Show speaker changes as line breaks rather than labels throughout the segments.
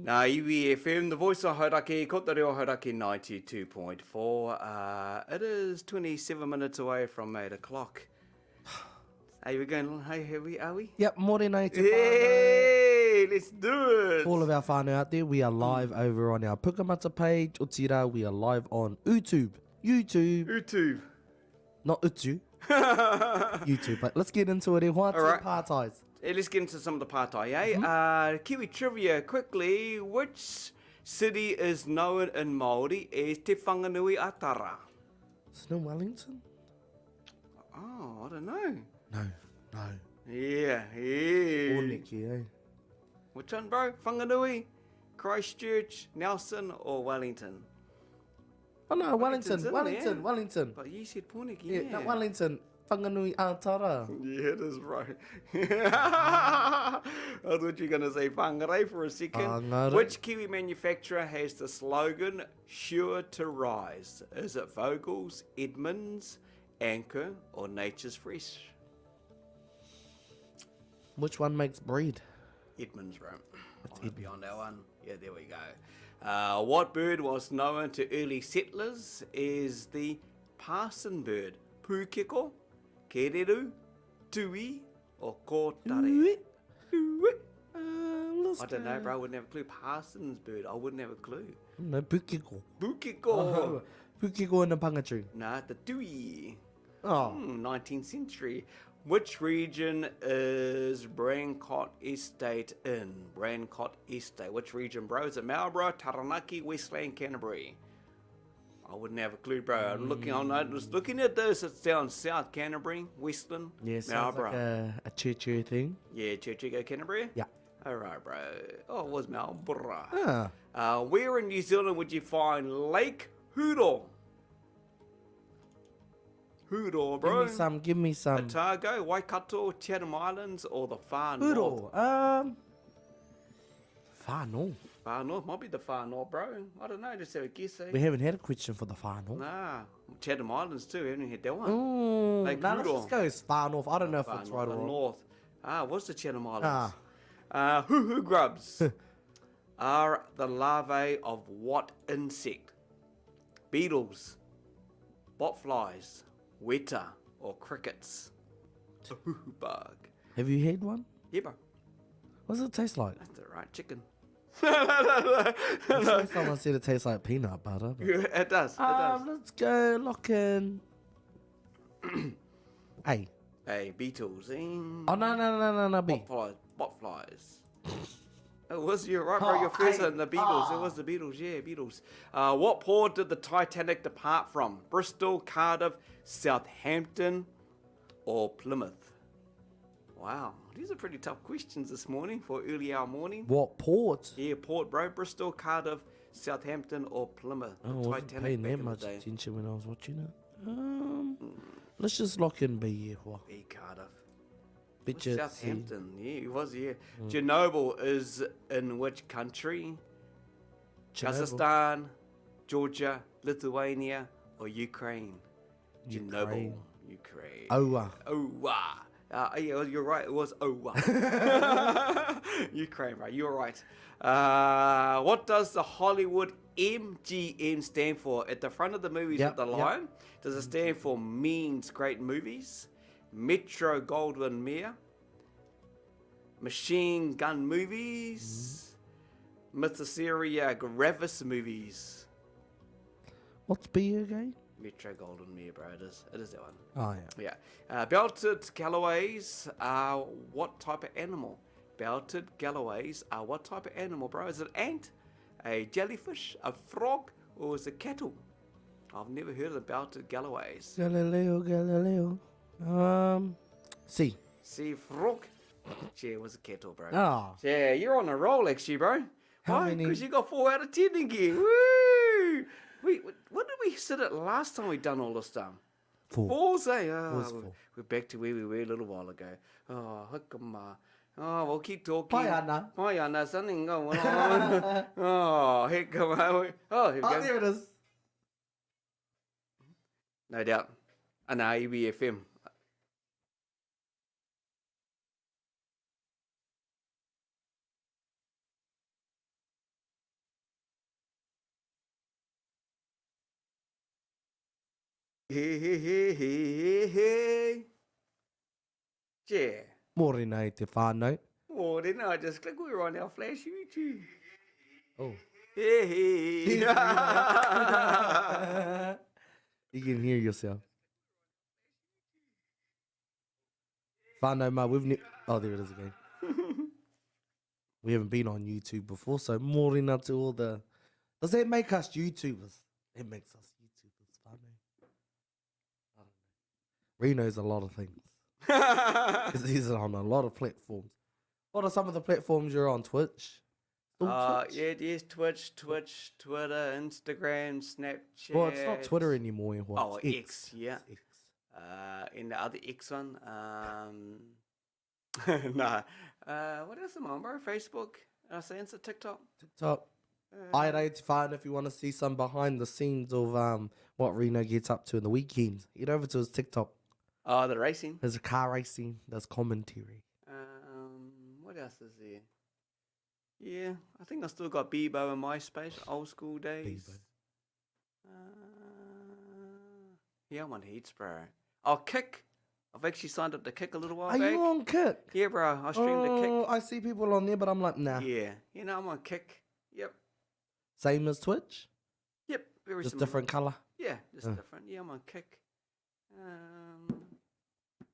Nā iwi FM, the voice of Hauraki, ko te reo Hauraki 92.4. It is 27 minutes away from 8 o'clock. Hey, we're going, are we?
Yep, morena te
Hey, let's do it.
all of our whānau out there, we are live over on our Pukamata page. Utira, we are live on YouTube.
YouTube.
Not Utu. YouTube. But let's get into it. E whā te
Alright.
pātais.
Hey, let's get into some of the partai, eh? Kiwi trivia, quickly. Which city is known in Māori as Te Whanganui a Tara?
Snow Wellington?
Oh, I don't know.
No.
Yeah.
Oneki, eh?
Which one, bro? Whanganui, Christchurch, Nelson, or Wellington?
Oh no,
Wellington's in
Wellington.
But you said Pōneke,
Yeah, no, Wellington. Whanganui a Tara.
Yeah, it is right. I thought you were going to say whangarei for a second.
Whangarei.
Which Kiwi manufacturer has the slogan, sure to rise? Is it Vogel's, Edmunds, Anchor, or Nature's Fresh?
Which one makes bread?
Edmunds, bro.
It's
I'll be on that one. Yeah, there we go. What bird was known to early settlers as the parson bird? Pūkeko, kereru, tui, or kōtare? Tui. I don't know, bro. I wouldn't have a clue. Parson's bird. I wouldn't have a clue.
No, Pūkeko.
Pūkeko.
Pūkeko in the Pangatru.
Nah, the tui.
Oh.
19th century. Which region is Brancott Estate in? Brancott Estate. Which region, bro? Is it Marlborough, Taranaki, Westland, Canterbury? I wouldn't have a clue, bro. I'm just looking at this. It's down South Canterbury, Westland,
Yeah, sounds
Marlborough.
like a choo-choo thing.
Yeah, Churchill, Canterbury?
Yeah.
All right, bro. Oh, it was Marlborough.
Ah.
Where in New Zealand would you find Lake Hoodle? Hoodle, bro.
Give me some.
Otago, Waikato, Chatham Islands, or the far north?
Hoodle. Far north.
Far north, might be the far north, bro. I don't know, just have a guess, eh?
We haven't had a question for the far north.
Nah, Chatham Islands too, haven't had that one.
Ooh,
Like
let's
Hoodle.
just go as far north. I don't know if
Far
it's
north,
right or
the
wrong.
north. What's the Chatham Islands?
Ah.
Hoo-hoo grubs are the larvae of what insect? Beetles, botflies, weta, or crickets? A hoo-hoo bug.
Have you had one?
Yeah, bro.
What does it taste like?
That's the right chicken.
Someone said it tastes like peanut butter. But...
It does. It does.
Let's go lock in. A.
Hey, beetles.
Oh, no, B.
Botflies. It was you, right, bro? Your first one, the Beatles. It was the Beatles, yeah, Beatles. What port did the Titanic depart from? Bristol, Cardiff, Southampton, or Plymouth? Wow, these are pretty tough questions this morning for early hour morning.
What port?
Yeah, port, bro. Bristol, Cardiff, Southampton, or Plymouth.
I wasn't paying that much attention when I was watching it. Let's just lock in B. Yeah,
B, Cardiff.
Bitch,
Southampton, yeah, he was, yeah. Chernobyl is in which country? Kazakhstan, Georgia, Lithuania, or Ukraine? Chernobyl, Ukraine.
Owa.
Yeah, you're right, it was Owa. Ukraine, right, you're right. What does the Hollywood MGM stand for? At the front of the movies with the line, does it stand for Means Great Movies? Metro Goldwyn Mayer, Machine Gun Movies, Mythoseria Gravis Movies.
What's B again?
Metro Goldwyn Mayer, bro. It is that one.
Oh, yeah.
Yeah. Belted Galloways are what type of animal? Belted Galloways are what type of animal, bro? Is it an ant, a jellyfish, a frog, or is it cattle? I've never heard of the Belted Galloways.
Galileo. C.
See, frog. Yeah, it was a kettle, bro.
Oh.
Yeah, you're on a roll, actually, bro.
How
Why?
many?
Because you got 4 out of 10 again. Woo! Wait, what did we sit at last time we done all this stuff?
4.
4's, eh?
Four's
Oh,
4.
we're back to where we were a little while ago. Oh, hukama. Oh, we'll keep talking.
Hi, Anna.
Hi, Anna. Something going on. Oh, heck, come on. Oh, here we go.
There it is.
No doubt. Anna, EBFM. Hey, hey, hey, hey, hey. Yeah.
Morena e te whānau.
Oh, then I just click. We're on our flash YouTube.
Oh.
Hey, hey.
You can hear yourself. Whānau ma, oh, there it is again. We haven't been on YouTube before, so morena to all the... Does that make us YouTubers? It makes us YouTubers, whānau. I don't know. Reno's a lot of things. Because he's on a lot of platforms. What are some of the platforms you're on? Twitch?
Twitch? Yeah, yes, Twitch, Twitter, Instagram, Snapchat.
Well, it's not Twitter anymore.
Oh,
it's
X, yeah.
It's X.
In the other X one, nah. What else am I on, bro? Facebook? I say Insta, TikTok.
I rate fine if you want to see some behind the scenes of what Reno gets up to in the weekends. Head over to his TikTok.
Oh, the racing.
There's a car racing. There's commentary.
What else is there? Yeah, I think I still got Bebo in MySpace, old school days.
Bebo.
Yeah, I'm on heaps, bro. Oh, Kick. I've actually signed up to Kick a little while
Are
back.
you on Kick?
Yeah, bro. I streamed to Kick.
I see people on there, but I'm like, nah.
Yeah, you know, I'm on Kick. Yep.
Same as Twitch?
Yep. Very
Just
similar.
different colour?
Yeah, just different. Yeah, I'm on Kick.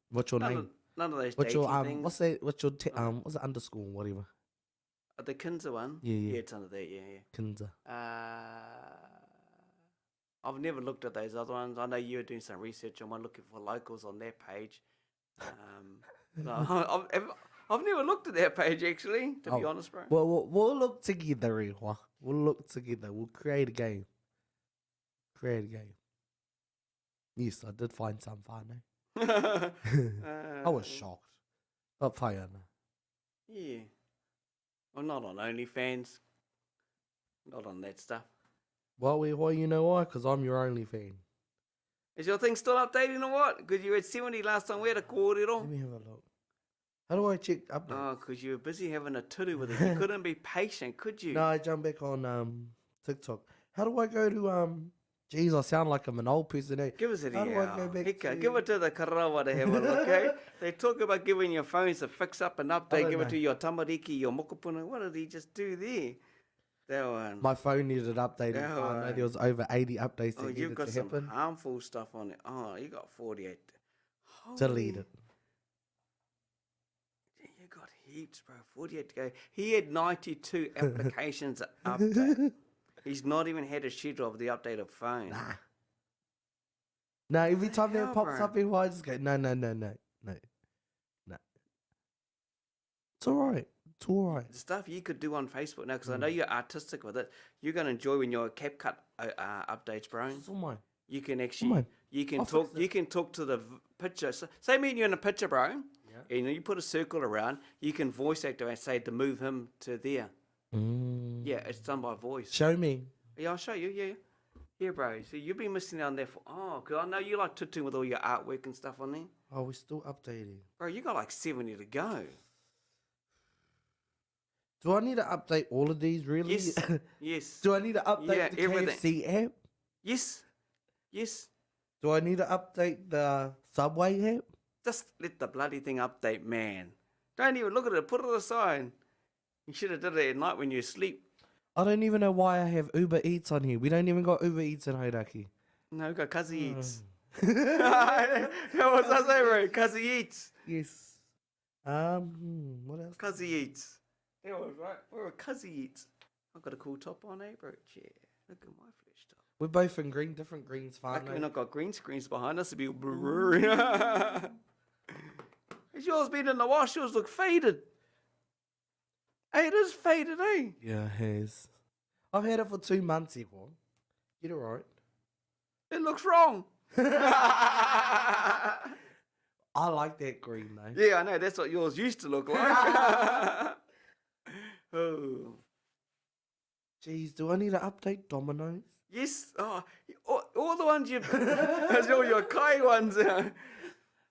What's your name?
None of those
What's your
things.
what's that? What's your what's it underscore whatever?
The Kinza one.
Yeah.
Yeah, it's under there. Yeah.
Kinza.
I've never looked at those other ones. I know you were doing some research on one, looking for locals on their page. No, I've never looked at their page actually, to be honest, bro.
Well, we'll look together, Reha. We'll look together. We'll create a game. Yes, I did find some fun. I was shocked. But fine.
Yeah. Well, not on OnlyFans. Not on that stuff.
Well, you know why? Because I'm your only fan.
Is your thing still updating or what? Because you had 70 last time we had a kōrero.
Let me have a look. How do I check updates?
Oh, because you were busy having a turu with it. You couldn't be patient, could you?
No, I jumped back on TikTok. How do I go to Jeez, I sound like I'm an old person. Eh?
Give us a
How do I go back to...
Give it to the karawa to have a look, okay? They talk about giving your phones a fix up and update. Give it to your tamariki, your mokopuna. What did he just do there? That one.
My phone needed updating. I know there was over 80 updates that
you've
needed
got
to
some
happen.
harmful stuff on it. Oh, you got 48.
Delete it.
You got heaps, bro. 48 to go. He had 92 applications to update. He's not even had a schedule of the update of phone.
Nah. No, every time that pops up, I just go, no. It's all right.
The stuff you could do on Facebook now, because I know you're artistic with it. You're going to enjoy when your CapCut updates, bro.
It's all mine.
You can actually, you can talk to the picture. So, say me and you in a picture, bro. Yeah. And you put a circle around. You can voice activate, say to move him to there. Yeah, it's done by voice.
Show me.
Yeah, I'll show you. Yeah. Yeah, bro. So you've been missing out on there for... Oh, because I know you like tutu with all your artwork and stuff on there.
Oh, we're still updating.
Bro, you got like 70 to go.
Do I need to update all of these, really?
Yes. Yes.
Do I need to update the
everything.
KFC app?
Yes.
Do I need to update the Subway app?
Just let the bloody thing update, man. Don't even look at it. Put it aside. You should have did it at night when you sleep.
I don't even know why I have Uber Eats on here. We don't even got Uber Eats in Hauraki.
No, we got Kazi Eats. That was us, bro. Kazi Eats.
Yes. What else?
Kazi Eats. That was right. We're a Kazi Eats. I've got a cool top on, bro? Yeah. Look at my flesh top.
We're both in green, different greens, fine.
We've not got green screens behind us to be blurry. Has yours been in the wash? Yours look faded. Hey, it is faded, eh?
Yeah, it has. I've had it for 2 months, Ewan. Get it right.
It looks wrong.
I like that green, though.
Yeah, I know. That's what yours used to look like. Oh.
Jeez, do I need to update Domino's?
Yes. Oh, all the ones that's all your Kai ones.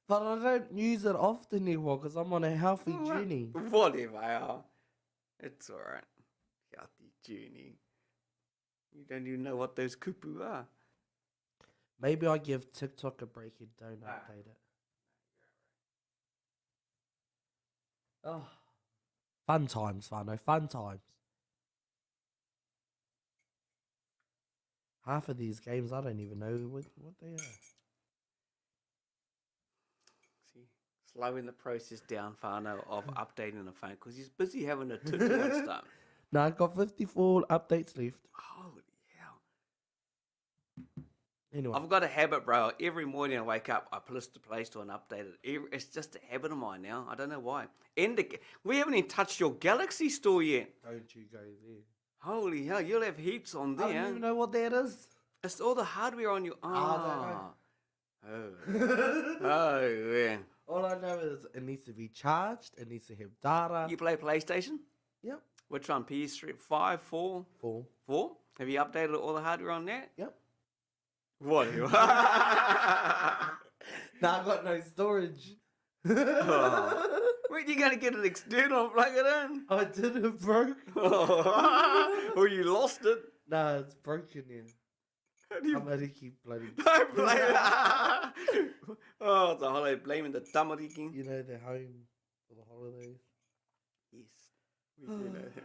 But I don't use it often anymore because I'm on a healthy journey.
Whatever. It's all right. Healthy journey. You don't even know what those kupu are.
Maybe I give TikTok a break and don't update it. Oh, fun times, Fano. Fun times. Half of these games, I don't even know what they are.
See, slowing the process down, Whānau, of updating the phone because he's busy having a tutu and stuff.
No, I've got 54 updates left.
Holy hell.
Anyway.
I've got a habit, bro. Every morning I wake up, I pull the Play Store and update it. It's just a habit of mine now. I don't know why. And we haven't even touched your Galaxy Store yet.
Don't you go there.
Holy hell, you'll have heaps on there.
I don't even know what that is.
It's all the hardware on your...
I
don't know. Oh, yeah.
All I know is it needs to be charged. It needs to have data.
You play PlayStation?
Yep.
Which one? PS3? 5, 4?
4.
4? Have you updated all the hardware on that?
Yep.
What?
Nah, I've got no storage.
Oh. Where you going to get an external and plug it in?
I did it broke.
Or you lost it?
Nah, it's broken here. I'm going to keep bloody...
Don't blame it. Oh, it's a holiday blaming the tamariki.
You know, they're home for the holidays.
Yes, we do know that.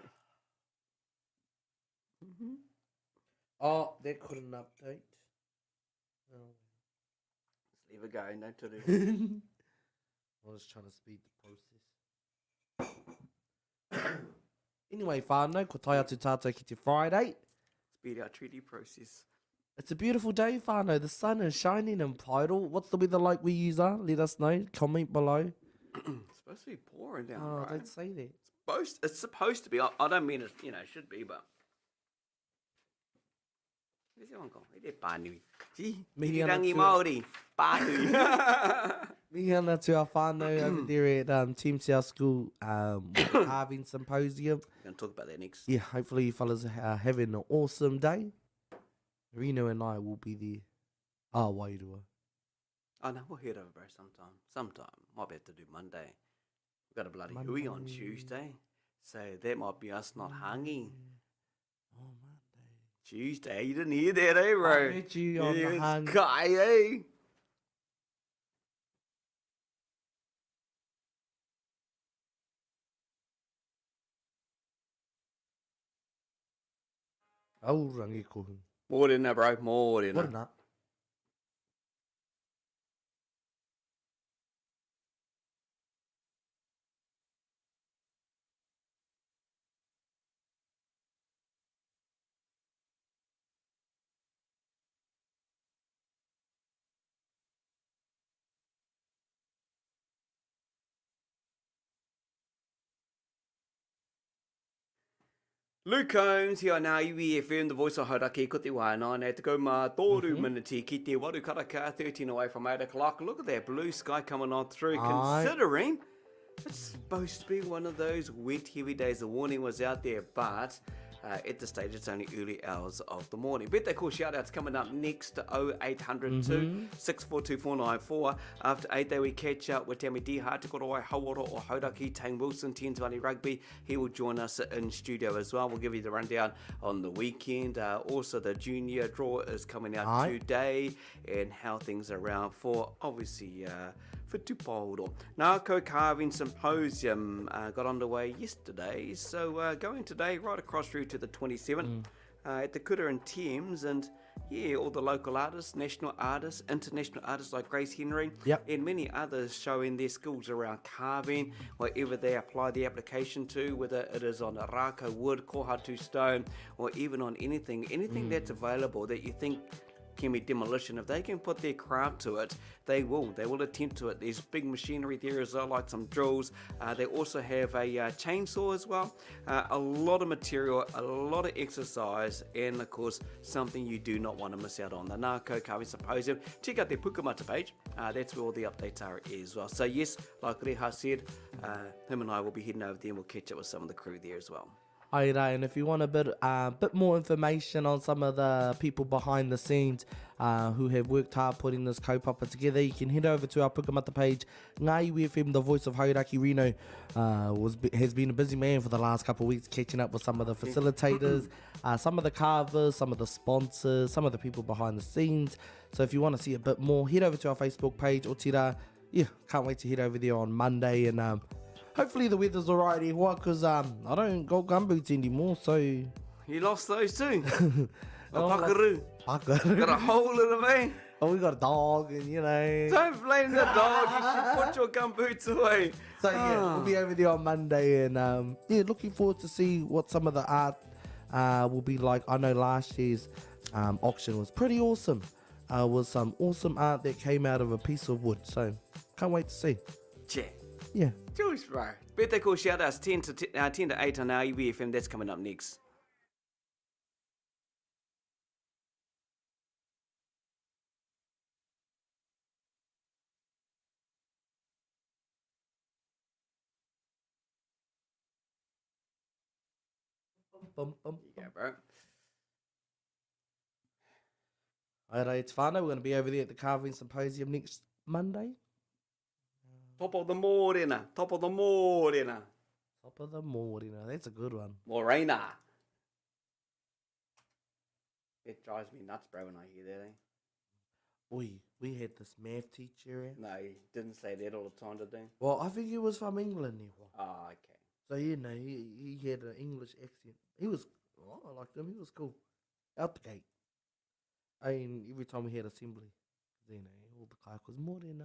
Mm-hmm.
Oh, that couldn't update. Oh.
Just leave it go, no to
I was trying to speed the process. Anyway, whānau, ko tai atu tātou ki te Friday.
Speed our treaty process.
It's a beautiful day, whānau. The sun is shining in Pairo. What's the weather like where you are? Let us know. Comment below.
It's supposed to be pouring down,
Oh,
right?
don't say that.
It's supposed to be. I don't mean it, should be, but... Where's your uncle? Where's that pānui? See? Rangi Māori. Pānui.
Me ana to our whānau over there at Team South School carving symposium.
We're going to talk about that next.
Yeah, hopefully you fellas are having an awesome day. Rino and I will be there. Wairua.
Oh, no, we'll head over, bro, sometime. Might be able to do Monday. We've got a bloody
Monday.
hui on Tuesday. So that might be us not hanging.
Oh, Monday.
Tuesday. You didn't hear that, eh, bro?
I heard you on the hung.
Guy, eh?
Aurangi kohu.
Mōrena, bro. Mōrena.
What not?
Luke Combs, here now, UEFM, the voice of Hauraki, ko te wāna, nei te ko mā tōru miniti ki te waru karaka, 13 away from 8 o'clock. Look at that blue sky coming on through, considering it's supposed to be one of those wet, heavy days. The warning was out there, but at this stage, it's only early hours of the morning. Birthday call shout-outs coming up next to 0800 642 494. After 8 day, we catch up with Tammy Dihā, Te Korowai Hauora o Hauraki, Tane Wilson, Tens Valley Rugby. He will join us in studio as well. We'll give you the rundown on the weekend. Also, the junior draw is coming out today and how things are around for, obviously, for Tupaoro. Nāko Carving Symposium got underway yesterday, so going today right across through to the 27th at the Kura and Thames, and yeah, all the local artists, national artists, international artists like Grace Henry, and many others showing their skills around carving, whatever they apply the application to, whether it is on a raka wood, kohatu stone, or even on anything that's available that you think can be demolition. If they can put their craft to it, they will attempt to it. There's big machinery there as well, like some drills. They also have a chainsaw as well. A lot of material, a lot of exercise, and of course something you do not want to miss out on. The Nāko Carving Symposium. Check out their Pukamata page. That's where all the updates are as well. So yes, like Reha said, him and I will be heading over there and we'll catch up with some of the crew there as well.
Aira, and if you want a bit more information on some of the people behind the scenes who have worked hard putting this kaupapa together, you can head over to our Pukamata page. Ngā iwi FM, the voice of Hauraki. Rino has been a busy man for the last couple of weeks, catching up with some of the facilitators, some of the carvers, some of the sponsors, some of the people behind the scenes. So if you want to see a bit more, head over to our Facebook page, o tira. Yeah, can't wait to head over there on Monday, and hopefully the weather's alright here, because I don't got gumboots anymore, so...
You lost those too. A
Oh,
pakaru.
Fucker.
Got a hole in them, eh?
Oh, we got a dog, and you know...
Don't blame the dog. You should put your gumboots away.
So yeah, we'll be over there on Monday, and yeah, looking forward to see what some of the art will be like. I know last year's auction was pretty awesome. Was some awesome art that came out of a piece of wood, so can't wait to see.
Check.
Yeah.
Juice, bro. Birthday call shout outs 10 to 8 on our EBFM. That's coming up next. Yeah, bro.
Alright, it's fun. We're going to be over there at the Carving Symposium next Monday.
Top of the morena. Top of the morena.
Top of the morning. That's a good one.
Morena. It drives me nuts, bro, when I hear that, eh?
We had this math teacher.
No, he didn't say that all the time, did he?
Well, I think he was from England.
Oh, okay.
So, you know, he had an English accent. I liked him. He was cool. Out the gate. I mean, every time we had assembly, you know, all the guy was Morena.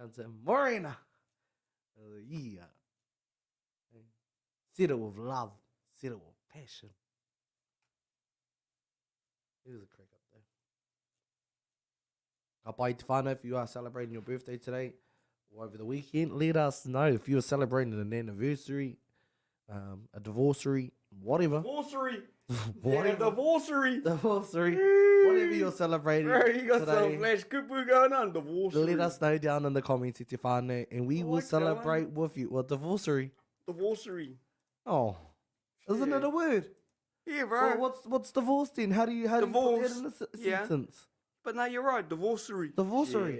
And say, Morena. Yeah. Said it with love. Said it with passion. He was a crack up there. Kapai te whānau, if you are celebrating your birthday today or over the weekend, let us know. If you are celebrating an anniversary, a divorcery, whatever.
Divorcery.
Whatever.
Yeah, divorcery.
Whatever you're celebrating.
Bro, you got
today,
some flash kupu going on. Divorcery.
let us know down in the comments, te whānau, and we will
like that
celebrate with you. Well, divorcery.
Divorcery.
Oh, isn't
Yeah.
it a word?
Yeah, bro.
Well, what's divorce then? How do you put
Divorce,
that in a
yeah.
sentence?
But no, you're right. Divorcery.
Divorcery.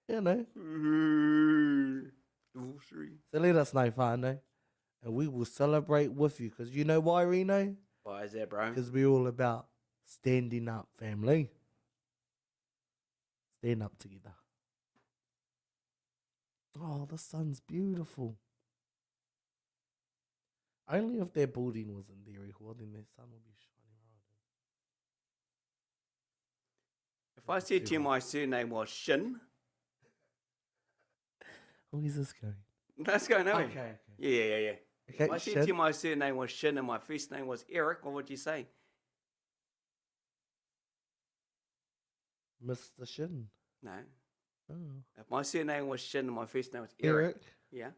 Yeah.
You know.
Divorcery.
So let us know, whānau, and we will celebrate with you. Because you know why, Reno?
Why is that, bro?
Because we're all about standing up, family. Stand up together. Oh, the sun's beautiful. Only if their building wasn't there, then their sun would be shining right.
If I said to you my surname was Shin,
Where's this going?
that's going nowhere.
Okay.
Yeah.
Okay,
If I said to you my surname was Shin and my first name was Eric, what would you say?
Mr. Shin.
No.
Oh.
If my surname was Shin and my first name was Eric,
Eric.
yeah.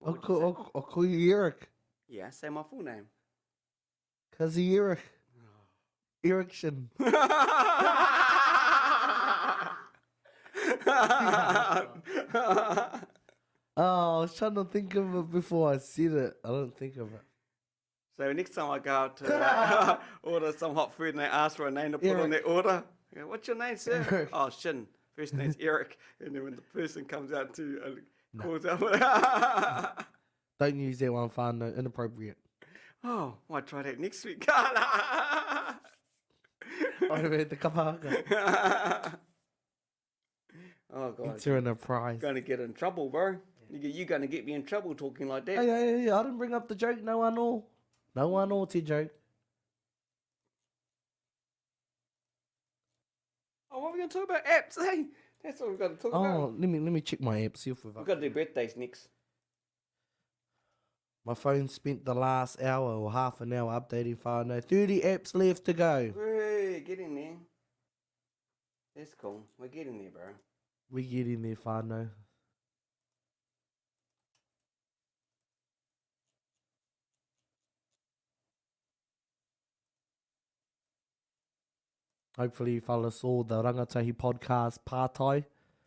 I'll
What would you say?
call you Eric.
Yeah, say my full name.
Cause he Eric. Eric Shin. Oh, I was trying to think of it before I said it. I don't think of it.
So next time I go out to order some hot food and they ask for a name to put on their order, I go, what's your name, sir?
Eric.
Oh, Shin. First name's Eric. And then when the person comes out to calls out,
Don't use that one, whānau. Inappropriate.
oh, might try that next week.
I read the kapahaka.
Oh, God.
It's her in a prize.
Going to get in trouble, bro. You're going to get me in trouble talking like that.
Hey, I didn't bring up the joke. No one all. No one all to joke.
Oh, what are we going to talk about? Apps, hey? That's what we've got to talk about.
Oh, let me check my app. See if we've
We've got to do birthdays next.
My phone spent the last hour or half an hour updating whānau. 30 apps left to go.
Hey, get in there. That's cool. We're getting there, bro.
We get in there, whānau. Hopefully you fellas saw the Rangatahi podcast Pātai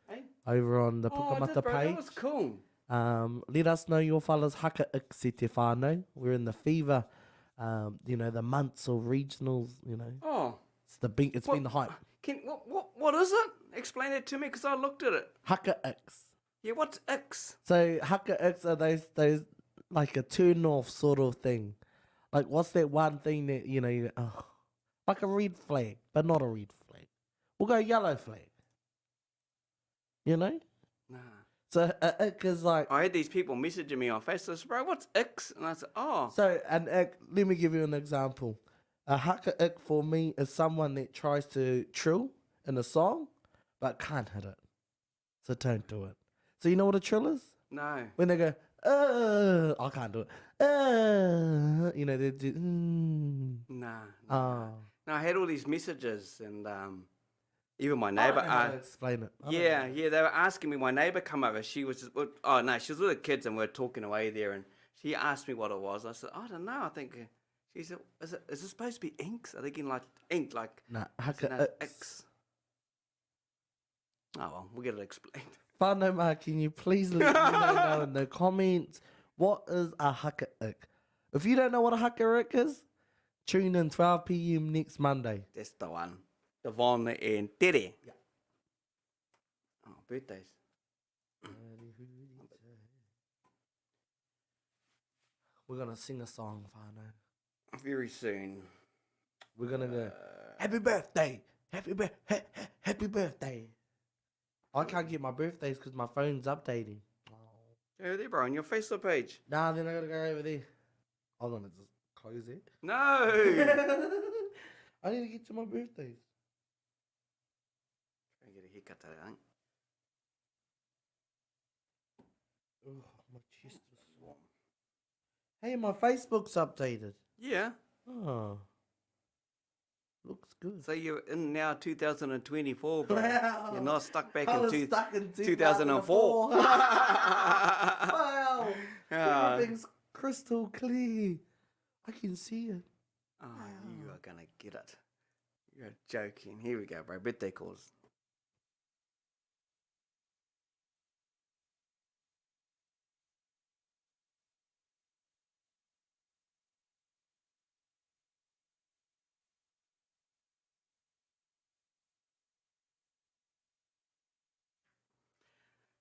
Hey?
over on the
Oh, I
Pukamata
did, bro.
page.
That was cool.
Let us know your fellas haka iksi te whānau. We're in the fever, the months of regionals,
Oh,
It's been the hype.
what is it? Explain it to me, because I looked at it.
Haka ix.
Yeah, what's X?
So haka ix are those like a turn off sort of thing. Like what's that one thing that like a red flag, but not a red flag. We'll go yellow flag.
Nah.
So ick is like.
I had these people messaging me on Facebook, bro, what's X? And I said, oh.
So an ick. Let me give you an example. A haka ick for me is someone that tries to trill in a song, but can't hit it. So don't do it. So you know what a trill is?
No.
When they go, I can't do it. They do.
Nah.
Oh.
No, I had all these messages, and even my neighbour.
Explain it.
Yeah, they were asking me. My neighbour come over. She was just, she was with the kids, and we were talking away there, and she asked me what it was. I said, I don't know. I think she said, is it supposed to be inks? Are they getting like ink, like
haka
X? Oh well, we'll get it explained.
Whanau, can you please let me know in the comments what is a haka ick? If you don't know what a haka ick is, tune in 12 p.m. next Monday.
That's the one. Devon and Tere.
Yeah.
Oh, birthdays.
We're going to sing a song, Whanau.
Very soon.
We're going to go, happy birthday, happy birthday. I can't get my birthdays because my phone's updating.
Over there, bro, on your Facebook page.
Nah, then I got to go over there. I'm going to just close it.
No!
I need to get to my birthdays.
Try and get a haircut today, I think.
Oh, my chest is warm. Hey, my Facebook's updated.
Yeah.
Oh. Looks good.
So you're in now 2024, bro.
Wow.
You're not stuck back
I
in,
was stuck in
2004.
Wow.
Ah.
Everything's crystal clear. I can see it.
Oh, you are going to get it. You're joking. Here we go, bro. Birthday calls.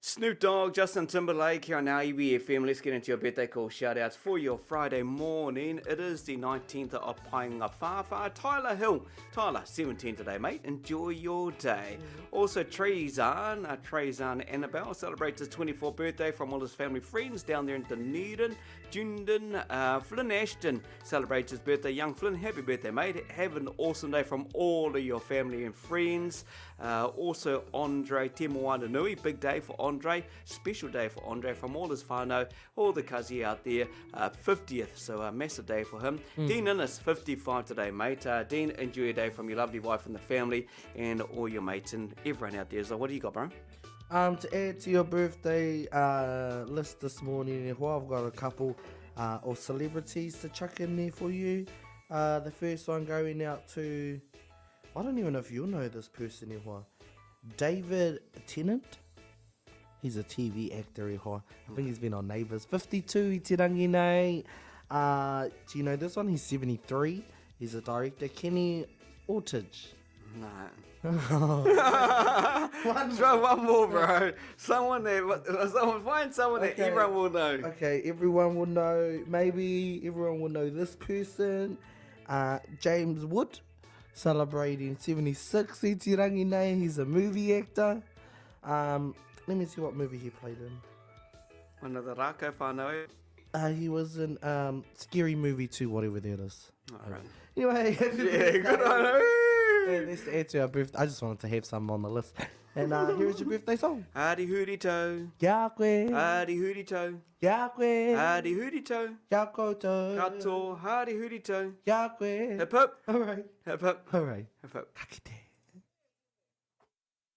Snoop Dogg, Justin Timberlake here on our EBFM. Let's get into your birthday call shout outs for your Friday morning. It is the 19th of Painga Whawha. Tyler Hill. Tyler, 17 today, mate. Enjoy your day. Also, Trezan Annabelle celebrates his 24th birthday from all his family friends down there in Dunedin. Flynn Ashton celebrates his birthday. Young Flynn, happy birthday, mate. Have an awesome day from all of your family and friends. Also, Andre Te Moana Nui, big day for Andre, special day for Andre from all his whānau, all the kazi out there, 50th, so a massive day for him. Dean Innes, 55 today, mate. Dean, enjoy your day from your lovely wife and the family and all your mates and everyone out there. So what do you got, bro?
To add to your birthday list this morning, I've got a couple of celebrities to chuck in there for you. The first one going out to, I don't even know if you'll know this person, David Tennant. He's a TV actor, I think he's been on Neighbours. 52, i te rangi nei. Do you know this one? He's 73. He's a director. Kenny Ortage.
No. One more, bro. Find someone that everyone will know.
Okay, everyone will know. Maybe everyone will know this person. James Wood, celebrating 76. I te rangi nei. He's a movie actor. Let me see what movie he played in.
One of the Rako whānau.
He was in Scary Movie 2, whatever that is.
Right.
Anyway,
Yeah, good on you.
let's add to our birthday. I just wanted to have some on the list. And here's your birthday song.
Hāri huri tau.
Kia koe.
Hāri huri tau.
Kia koe.
Hāri huri tau.
Kia koutou.
Kato, hāri huri tau.
Kia koe.
Hip hip.
All right.
Hip hip.
All right.
Hip hip.
Kakite.